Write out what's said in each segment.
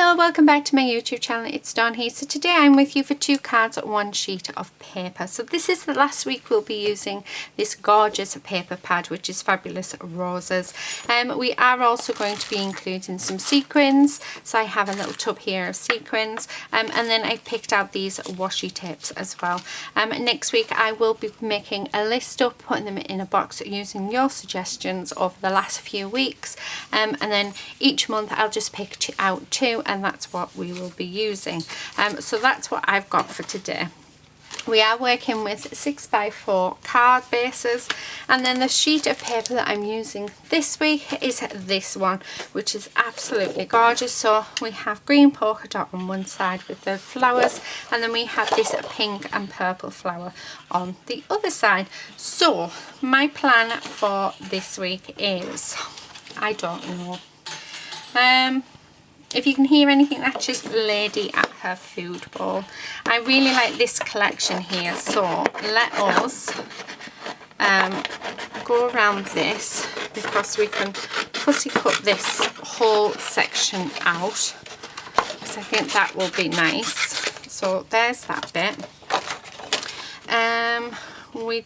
Hello, welcome back to my YouTube channel. It's Dawn here. So today I'm with you for 2 cards, 1 sheet of paper. So this is the last week we'll be using this gorgeous paper pad, which is Fabulous Roses. We are also going to be including some sequins. So I have a little tub here of sequins, and then I picked out these washi tapes as well. Next week I will be making a list up, putting them in a box using your suggestions over the last few weeks, and then each month I'll just pick out 2, and that's what we will be using. So that's what I've got for today. We are working with 6x4 card bases, and then the sheet of paper that I'm using this week is this one, which is absolutely gorgeous. So we have green polka dot on one side with the flowers, and then we have this pink and purple flower on the other side. So my plan for this week is, I don't know, if you can hear anything, that's just Lady at her food bowl. I really like this collection here, so let us go around this, because we can fussy cut this whole section out, because I think that will be nice. So there's that bit. We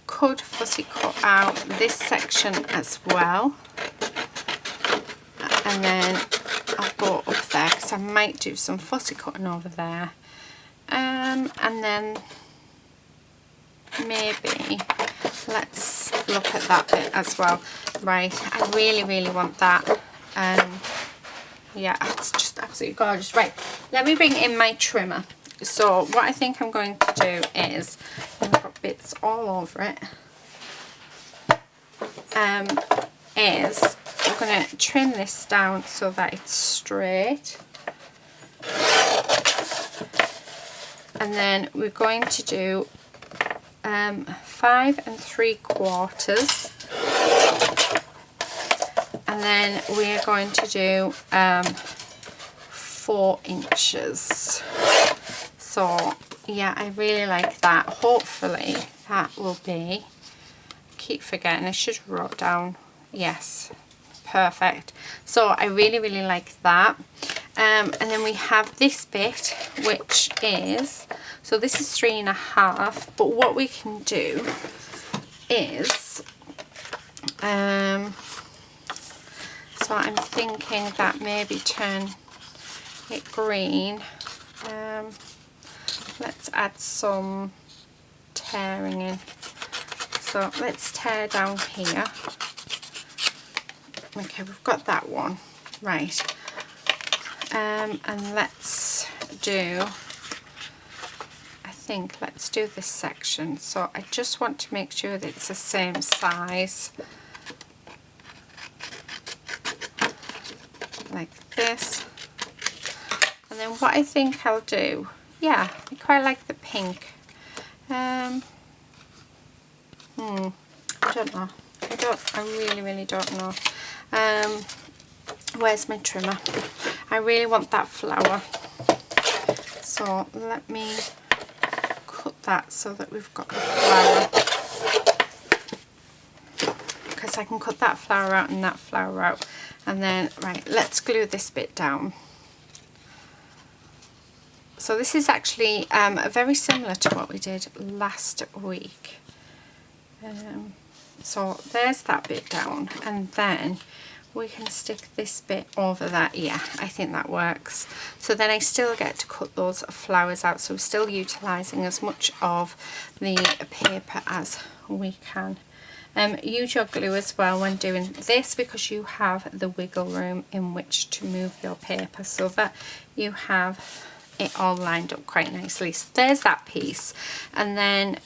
could fussy cut out this section as well. And then I'll go up there, because I might do some fussy cutting over there. And then maybe let's look at that bit as well. Right, I really want that. Yeah, it's just absolutely gorgeous. Right, let me bring in my trimmer. So what I think I'm going to do is, I've got bits all over it, is I'm going to trim this down so that it's straight, and then we're going to do 5 3/4, and then we are going to do 4 inches. So yeah, I really like that. Hopefully that will be, keep forgetting, I should have wrote down, yes, perfect. So I really like that. And then we have this bit, which is, so this is 3.5, but what we can do is, so I'm thinking that maybe turn it green. Let's add some tearing in. So let's tear down here. Okay, we've got that one. Right. And let's do, I think let's do this section. So I just want to make sure that it's the same size. Like this. And then what I think I'll do, yeah, I quite like the pink. I don't know. I really don't know. Where's my trimmer? I really want that flower. So let me cut that so that we've got the flower. Because I can cut that flower out and that flower out. And then, right, let's glue this bit down. So this is actually very similar to what we did last week. So there's that bit down, and then we can stick this bit over that. Yeah, I think that works. So then I still get to cut those flowers out, so we're still utilising as much of the paper as we can. Use your glue as well when doing this, because you have the wiggle room in which to move your paper, so that you have it all lined up quite nicely. So there's that piece. And then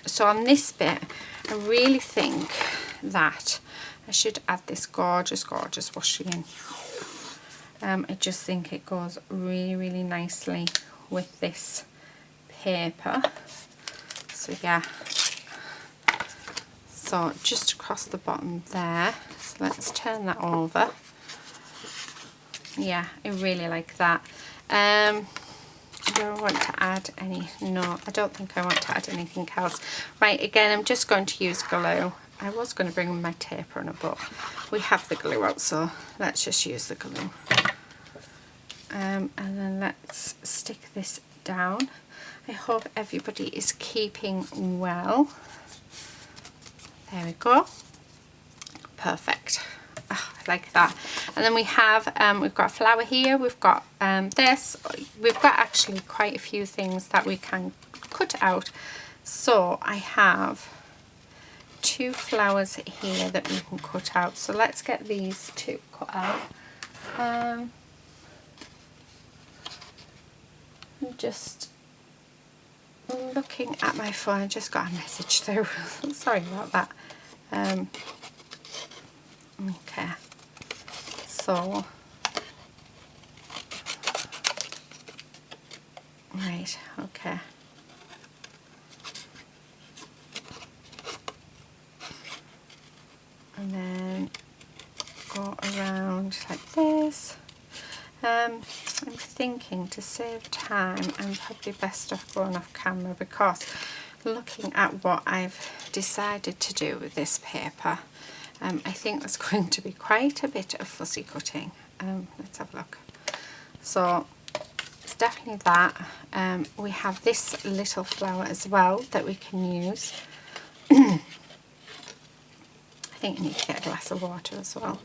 so on this bit, I really think that I should add this gorgeous washi in. I just think it goes really nicely with this paper. So yeah, so just across the bottom there. So let's turn that over. Yeah, I really like that. Do I want to add any? No, I don't think I want to add anything else. Right, again, I'm just going to use glue. I was going to bring my tape runner, but we have the glue out, so let's just use the glue. And then let's stick this down. I hope everybody is keeping well. There we go. Perfect. Oh, I like that. And then we have, we've got a flower here, we've got this, we've got actually quite a few things that we can cut out. So I have 2 flowers here that we can cut out. So let's get these 2 cut out. I'm just looking at my phone. I just got a message through. Sorry about that. Okay, so right, okay. And then go around like this. I'm thinking, to save time, I'm probably best off going off camera, because looking at what I've decided to do with this paper, I think there's going to be quite a bit of fussy cutting. Let's have a look. So it's definitely that. We have this little flower as well that we can use. I think you need to get a glass of water as well.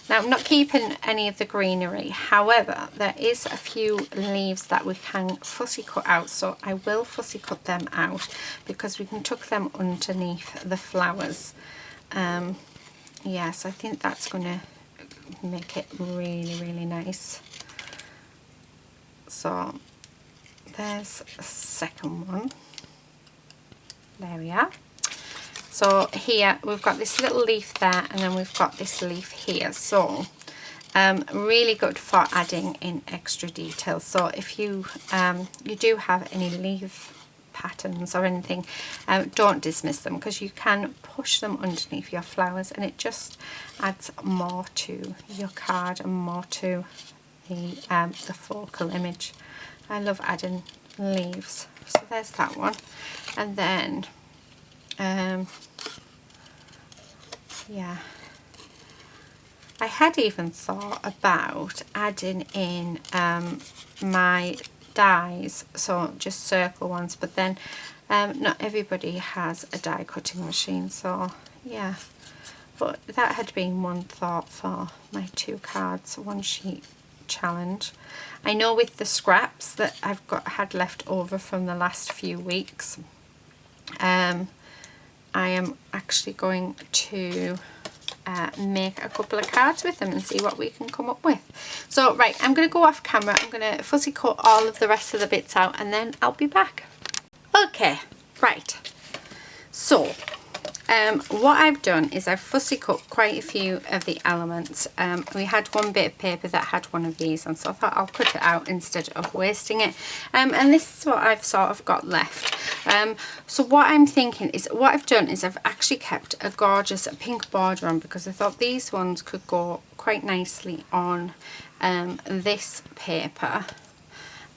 Now, I'm not keeping any of the greenery, however there is a few leaves that we can fussy cut out, so I will fussy cut them out because we can tuck them underneath the flowers. Yes, I think that's going to make it really, really nice. So there's a second one. There we are. So here we've got this little leaf there, and then we've got this leaf here. So really good for adding in extra detail. So if you you do have any leaf patterns or anything, don't dismiss them, because you can push them underneath your flowers and it just adds more to your card and more to the focal image. I love adding leaves. So there's that one. And then yeah, I had even thought about adding in my dies, so just circle ones, but then not everybody has a die cutting machine, so yeah, but that had been one thought for my 2 cards 1 sheet challenge. I know with the scraps that I've had left over from the last few weeks, I am actually going to make a couple of cards with them and see what we can come up with. So right, I'm going to go off camera, I'm going to fussy cut all of the rest of the bits out, and then I'll be back. Okay, right, so what I've done is I've fussy cut quite a few of the elements. We had one bit of paper that had one of these, and so I thought I'll cut it out instead of wasting it. And this is what I've sort of got left. So what I'm thinking is, what I've done is I've actually kept a gorgeous pink border on, because I thought these ones could go quite nicely on this paper,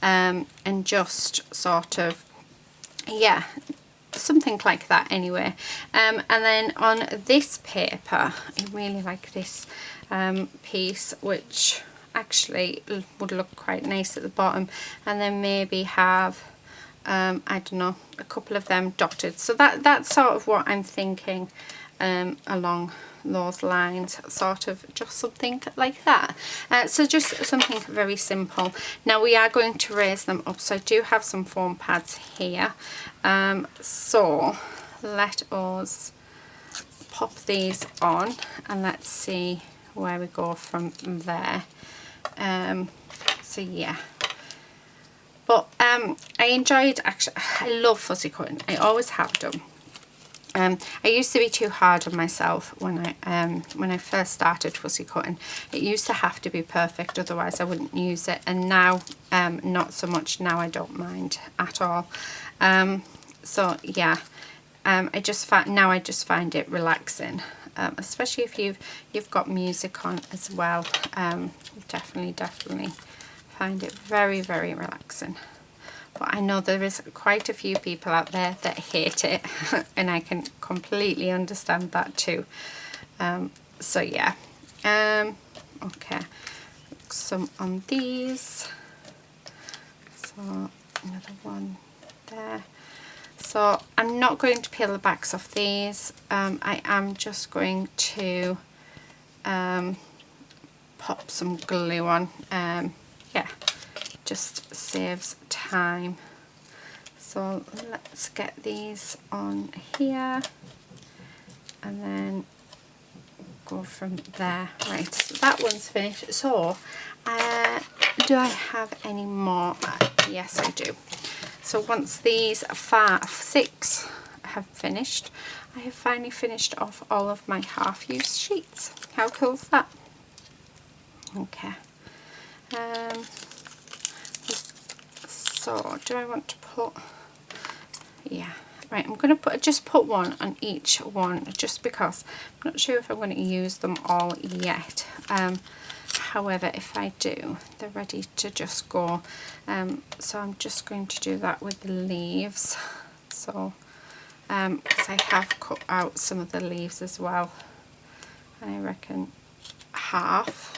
and just sort of, yeah, something like that anyway. And then on this paper, I really like this piece, which actually would look quite nice at the bottom, and then maybe have I don't know, a couple of them dotted. So that's sort of what I'm thinking along those lines, sort of just something like that. So just something very simple. Now we are going to raise them up, so I do have some foam pads here. So let us pop these on and let's see where we go from there. So yeah, but I enjoyed, actually I love fussy cutting, I always have done. I used to be too hard on myself when I first started fussy cutting. It used to have to be perfect, otherwise I wouldn't use it, and now not so much. Now I don't mind at all. So yeah, I just find it relaxing, especially if you've got music on as well. Definitely find it very, very relaxing. but I know there is quite a few people out there that hate it and I can completely understand that too. So yeah, okay, some on these, so another one there. So I'm not going to peel the backs off these. I am just going to pop some glue on. Yeah, just saves time. So let's get these on here and then go from there. Right, so that one's finished. So do I have any more? Yes, I do. So once these 6 have finished, I have finally finished off all of my half-used sheets. How cool is that? Okay. So do I want to put, yeah, right, I'm going to just put one on each one, just because I'm not sure if I'm going to use them all yet. However, if I do, they're ready to just go. So I'm just going to do that with the leaves. So because I have cut out some of the leaves as well, and I reckon half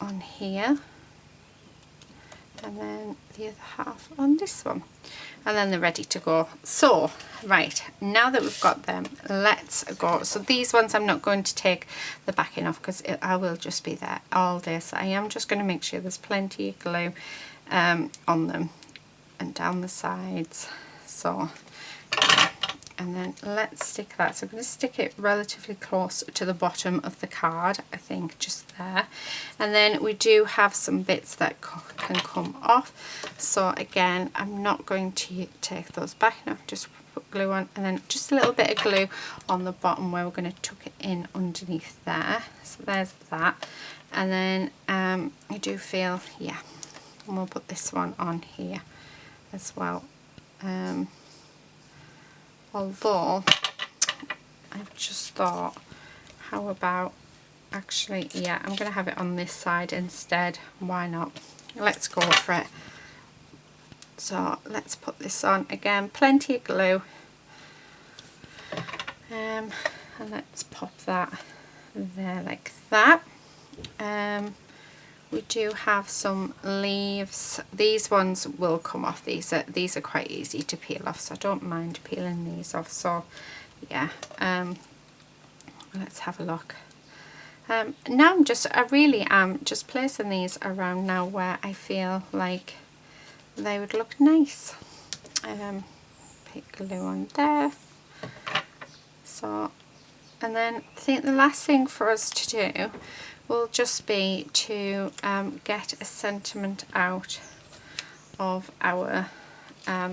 on here and then the other half on this one, and then they're ready to go. So right, now that we've got them, let's go. So these ones I'm not going to take the backing off because I will just be there all day, so I am just going to make sure there's plenty of glue on them and down the sides. So and then let's stick that. So I'm going to stick it relatively close to the bottom of the card, I think, just there. And then we do have some bits that can come off. So again, I'm not going to take those back now, just put glue on, and then just a little bit of glue on the bottom where we're going to tuck it in underneath there. So there's that. And then I do feel, yeah, and we'll put this one on here as well. Although I've just thought, how about actually, yeah, I'm going to have it on this side instead. Why not? Let's go for it. So let's put this on again, plenty of glue, and let's pop that there like that. We do have some leaves. These ones will come off. These are quite easy to peel off, so I don't mind peeling these off. So yeah, let's have a look. Now I really am just placing these around now where I feel like they would look nice. Put glue on there. So, and then I think the last thing for us to do will just be to get a sentiment out of our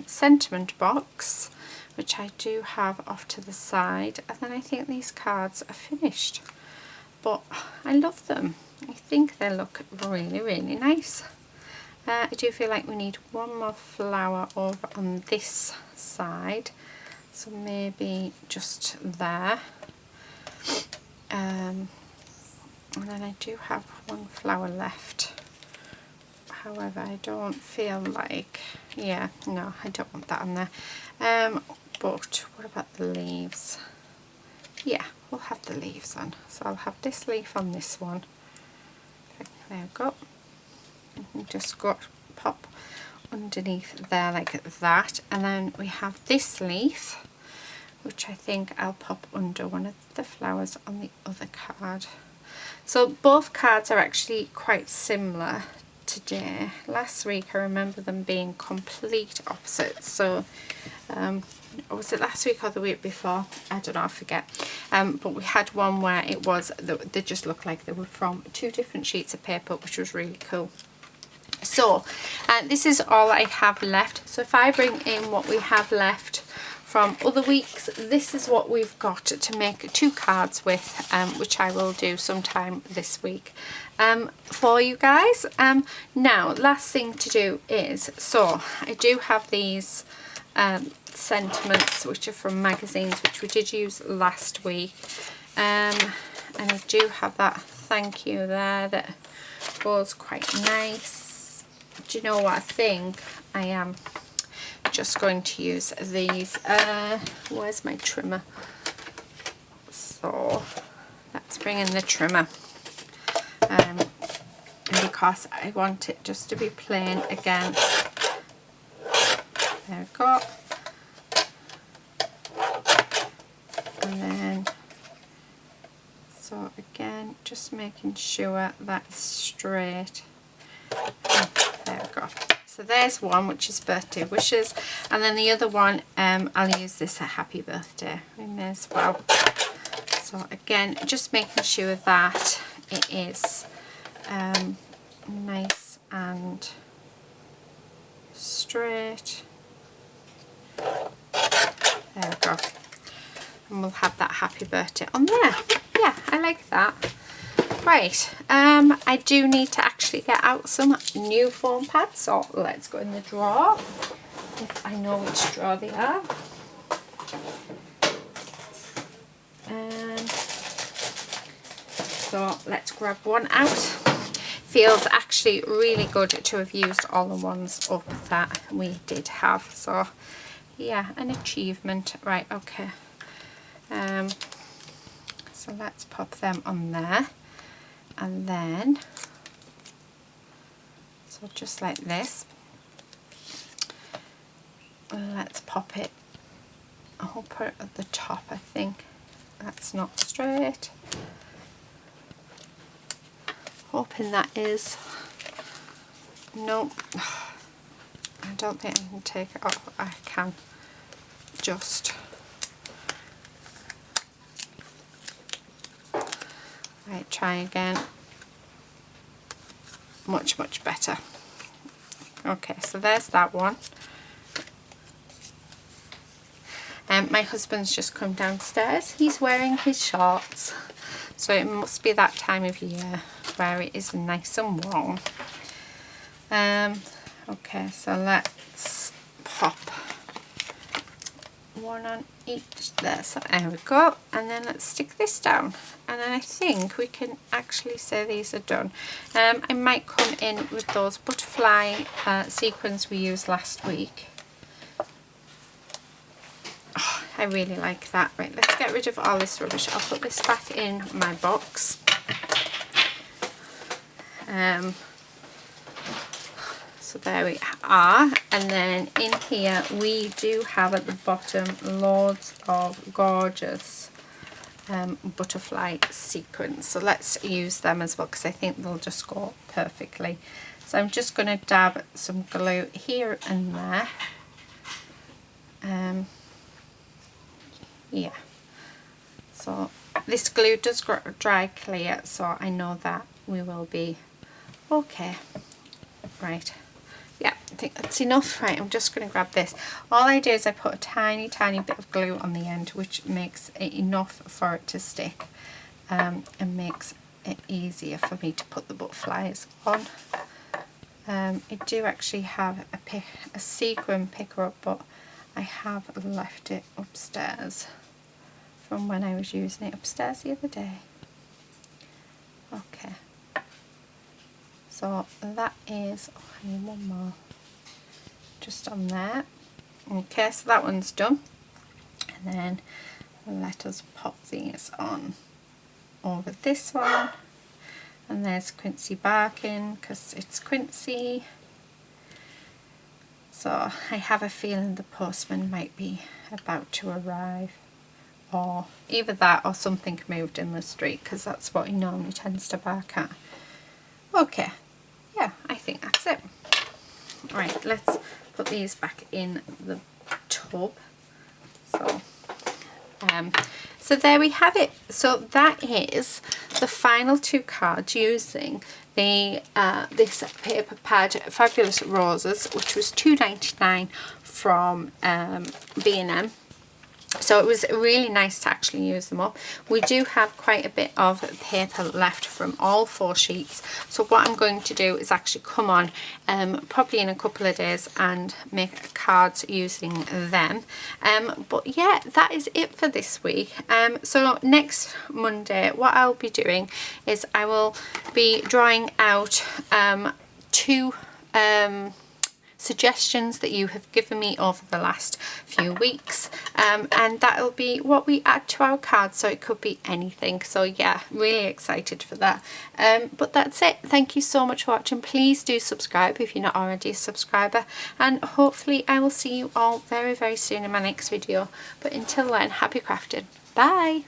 sentiment box, which I do have off to the side, and then I think these cards are finished. But I love them. I think they look really, really nice. I do feel like we need one more flower over on this side, so maybe just there. And then I do have one flower left. However, I don't feel like, yeah, no, I don't want that on there. But what about the leaves? Yeah, we'll have the leaves on. So I'll have this leaf on this one. There we go. And just pop underneath there like that. And then we have this leaf, which I think I'll pop under one of the flowers on the other card. So both cards are actually quite similar today. Last week I remember them being complete opposites. So was it last week or the week before? I don't know, I forget. But we had one where it was, they just looked like they were from 2 different sheets of paper, which was really cool. So this is all I have left. So if I bring in what we have left from other weeks, this is what we've got to make 2 cards with, which I will do sometime this week for you guys. Now, last thing to do is, so I do have these sentiments which are from magazines, which we did use last week, and I do have that thank you there that goes quite nice. do you know what? I think I am just going to use these. Where's my trimmer? So let's bring in the trimmer. Because I want it just to be plain again. There we go. And then, so again, just making sure that's straight. There we go. So there's one, which is birthday wishes, and then the other one, I'll use this at happy birthday. We may as well. So again, just making sure that it is nice and straight. There we go. And we'll have that happy birthday on there. Yeah, I like that. Right, I do need to actually get out some new foam pads, so let's go in the drawer, if I know which drawer they are. So let's grab one out. Feels actually really good to have used all the ones up that we did have, so yeah, an achievement. Right, okay. So let's pop them on there, and then so just like this, let's pop it. I'll put it at the top. I think that's not straight. Hoping that is. Nope. I don't think I can take it off. I can just. Right, try again. Much better. Okay, so there's that one. My husband's just come downstairs. He's wearing his shorts, so it must be that time of year where it is nice and warm. Okay, so let's pop one on each there. So there we go, and then let's stick this down, and then I think we can actually say these are done. I might come in with those butterfly sequins we used last week. Oh, I really like that. Right, let's get rid of all this rubbish. I'll put this back in my box. So there we are, and then in here we do have at the bottom loads of gorgeous butterfly sequins, so let's use them as well because I think they'll just go perfectly. So I'm just going to dab some glue here and there. Yeah, so this glue does dry clear, so I know that we will be okay. Right, yeah, I think that's enough. Right, I'm just going to grab this. All I do is I put a tiny bit of glue on the end, which makes it enough for it to stick, and makes it easier for me to put the butterflies on. I do actually have a sequin picker up, but I have left it upstairs from when I was using it upstairs the other day. Okay, so that is, oh, I need one more just on there. Okay, so that one's done, and then let us pop these on over this one, and there's Quincy barking because it's Quincy. So I have a feeling the postman might be about to arrive, or either that or something moved in the street, because that's what he normally tends to bark at. Okay, yeah, I think that's it. Right, let's put these back in the tub. So there we have it. So that is the final two cards using the this paper pad Fabulous Roses, which was $2.99 from B&M. So it was really nice to actually use them up. We do have quite a bit of paper left from all 4 sheets. So what I'm going to do is actually come on probably in a couple of days and make cards using them. But yeah, that is it for this week. So next Monday, what I'll be doing is I will be drawing out 2 suggestions that you have given me over the last few weeks, and that'll be what we add to our cards, so it could be anything. So yeah, really excited for that. But that's it. Thank you so much for watching. Please do subscribe if you're not already a subscriber, and hopefully I will see you all very, very soon in my next video. But until then, happy crafting. Bye.